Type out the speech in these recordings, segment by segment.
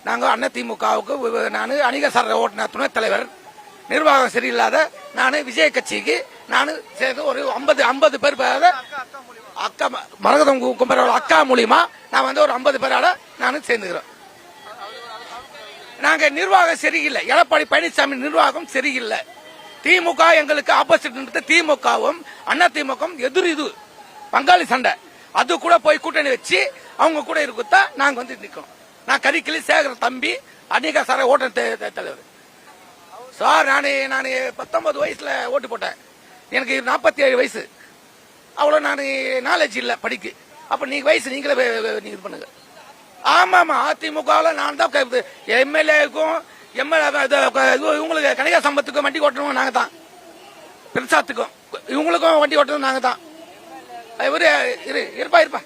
நாங்கள் அதிமுகவுக்கு நான் அணிக சர ஓட்டுநர் துணைத் தலைவர், நிர்வாகம் சரியில்லாத நான் விஜய் கட்சிக்கு நான் சேர்ந்து ஒரு 50 பேர் அக்கா மரகதம் கும்பரோட அக்கா மூலியமா நான் வந்து ஒரு 50 பேரால நான் சேர்ந்துக்கிறேன். நாங்க நிர்வாகம் சரியில்லை, எடப்பாடி பழனிசாமி நிர்வாகம் சரியில்லை. திமுக எங்களுக்கு ஆப்போசிட், திமுகவும் அதிமுகவும் எதிர், இது பங்காளி சண்டை. அது கூட போய் கூட்டணி வச்சு அவங்க கூட இருக்குதா நாங்க வந்து நிற்கணும். நான் கரிக்கிளி சேகர தம்பி அநேக சார ஓட்ட தலைவர் சார். நான் 19 வயசுல ஓட்டு போட்டேன், எனக்கு 47 வயசு. அவ்வளவு நான் நாலேஜ் இல்ல படிக்கு. அப்ப நீங்க வயசு நீங்களே நீங்க பண்ணுங்க. ஆமா ஆமா, அதிமுக நான் தான் எம்எல்ஏக்கும் இவங்களுக்கு கனிகா சம்பத்துக்கும் வண்டி ஓட்டணும் நாங்க தான், பிரசாத்துக்கும் இவங்களுக்கும் வண்டி ஓட்டணும் நாங்க தான். இவரு இருப்பா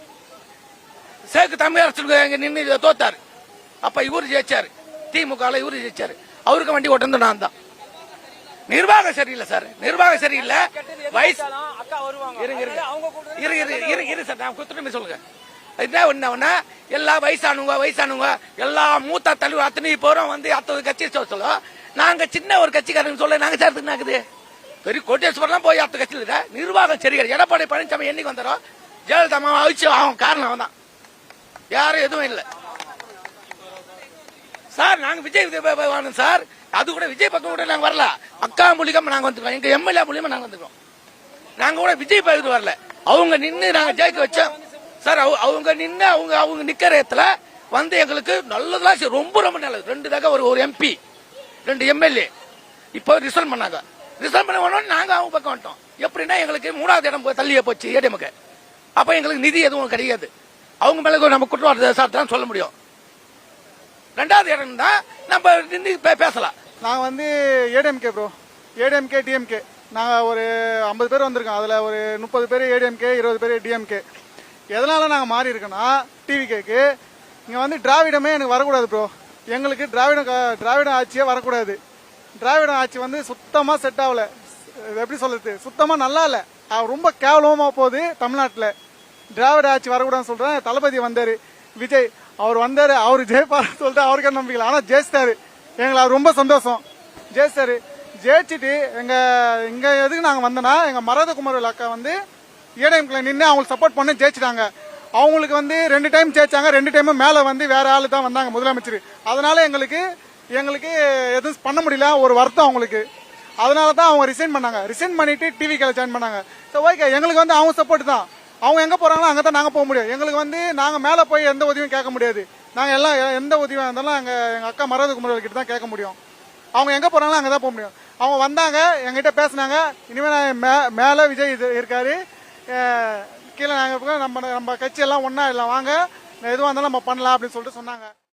சேக்கு தமிழரசு நின்று தோத்தாரு. அப்ப இவரு ஜெயிச்சாரு, திமுக இவரு ஜெயிச்சாரு, அவருக்கு வண்டி ஓட்டுறது நான் தான். நிர்வாகம் சரியில்லை சார், நிர்வாகம் சரியில்லை. வயசு சொல்லுங்க. எல்லா வயசானவங்க எல்லா மூத்த தலைவர் அத்தனை போறோம் வந்து அத்தனை கட்சி சொல்ல, நாங்க சின்ன ஒரு கட்சிக்காரங்க சொல்ல நாங்க சேர்த்துக்குது பெரிய கோட்டேஸ்வரம் போய் அத்த கட்சியில் நிர்வாகம் சரியில்லை. எடப்பாடி பழனிசாமி என்னைக்கு வந்தாரோ ஜெயலலிதா அழிச்சு அவங்க காரணம் தான், யாரும் எதுவும் இல்லை சார். நாங்க விஜய் சார், அது கூட விஜய் பக்கம் கூட நாங்க வரல, அக்கா மூலியமா நாங்க வந்துருக்கோம், எங்க எம்எல்ஏ மூலியமா நாங்க வந்துருக்கோம். நாங்க கூட விஜய் பகுதி வரல, அவங்க நின்று நாங்க ஜெயிக்க வச்சோம் சார். அவங்க நின்று அவங்க நிக்கிற இடத்துல வந்து எங்களுக்கு நல்லதா ரொம்ப ரொம்ப நல்லது. 2 தடவை ஒரு எம்பி 2 எம்எல்ஏ இப்போ ரிசல்ட் பண்ணாங்க. ரிசல்ட் பண்ண நாங்க அவங்க பக்கம் வந்துட்டோம். எப்படின்னா எங்களுக்கு 3வது இடம் தள்ளியே போச்சு ஏடிஎம்கே. அப்ப எங்களுக்கு நிதி எதுவும் கிடையாது. அவங்க மேல நம்ம குற்றவாளி சொல்ல முடியும். 2வது இடம் தான் நம்ம நின்று பேசலாம். நாங்கள் வந்து ஏடிஎம்கே ப்ரோ, ஏடிஎம்கே டிஎம்கே நாங்கள் ஒரு 50 பேர் வந்திருக்கோம். அதில் ஒரு 30 பேர் ஏடிஎம்கே, 20 பேர் டிஎம்கே. எதனால நாங்கள் மாறி இருக்கோன்னா, டிவிகேக்கு இங்கே வந்து திராவிடமே எனக்கு வரக்கூடாது ப்ரோ. எங்களுக்கு திராவிட ஆட்சியே வரக்கூடாது. திராவிட ஆட்சி வந்து சுத்தமாக செட் ஆகல. எப்படி சொல்றது, சுத்தமாக நல்லா இல்லை, ரொம்ப கேவலமாக போகுது தமிழ்நாட்டில். திராவிட ஆட்சி வரக்கூடாதுன்னு சொல்கிறேன். தளபதி வந்தார் விஜய், அவர் வந்தாரு, அவர் ஜெயிப்பாரு சொல்லிட்டு அவருக்கு நம்பிக்கல. ஆனா ஜெயிச்சிட்டாரு, எங்களுக்கு அது ரொம்ப சந்தோஷம். ஜெயிச்சிட்டாரு, ஜெயிச்சுட்டு இங்க எதுக்கு நாங்க வந்தோம்னா, எங்க மரத குமரவேல் அக்கா வந்து ஏடிஎம்கே நின்று அவங்களுக்கு சப்போர்ட் பண்ணி ஜெயிச்சிட்டாங்க. அவங்களுக்கு வந்து 2 டைம் ஜெயிச்சாங்க, 2 டைமும் மேல வந்து வேற ஆளு தான் வந்தாங்க முதலமைச்சர். அதனால எங்களுக்கு எதுவும் பண்ண முடியல, ஒரு வருத்தம் அவங்களுக்கு. அதனால தான் அவங்க ரிசைன் பண்ணாங்க. ரிசைன் பண்ணிட்டு டிவிகேல ஜாயின் பண்ணாங்க. ஓகே, எங்களுக்கு வந்து அவங்க சப்போர்ட் தான். அவங்க எங்க போறாங்களோ அங்கதான் நாங்க போக முடியும். எங்களுக்கு வந்து நாங்க மேல போய் எந்த உதவியும் கேட்க முடியாது. நாங்க எல்லாம் எந்த உதவியா இருந்தாலும் எங்க அக்கா மரத குமரவேல் கிட்ட தான் கேட்க முடியும். அவங்க எங்க போறாங்களோ அங்கதான் போக முடியும். அவங்க வந்தாங்க, எங்கிட்ட பேசினாங்க. இனிமே மேல விஜய் இருக்காரு, கீழே நாங்க நம்ம கட்சி எல்லாம் ஒன்னா இல்லை, வாங்க எதுவாக இருந்தாலும் நம்ம பண்ணலாம் அப்படின்னு சொல்லிட்டு சொன்னாங்க.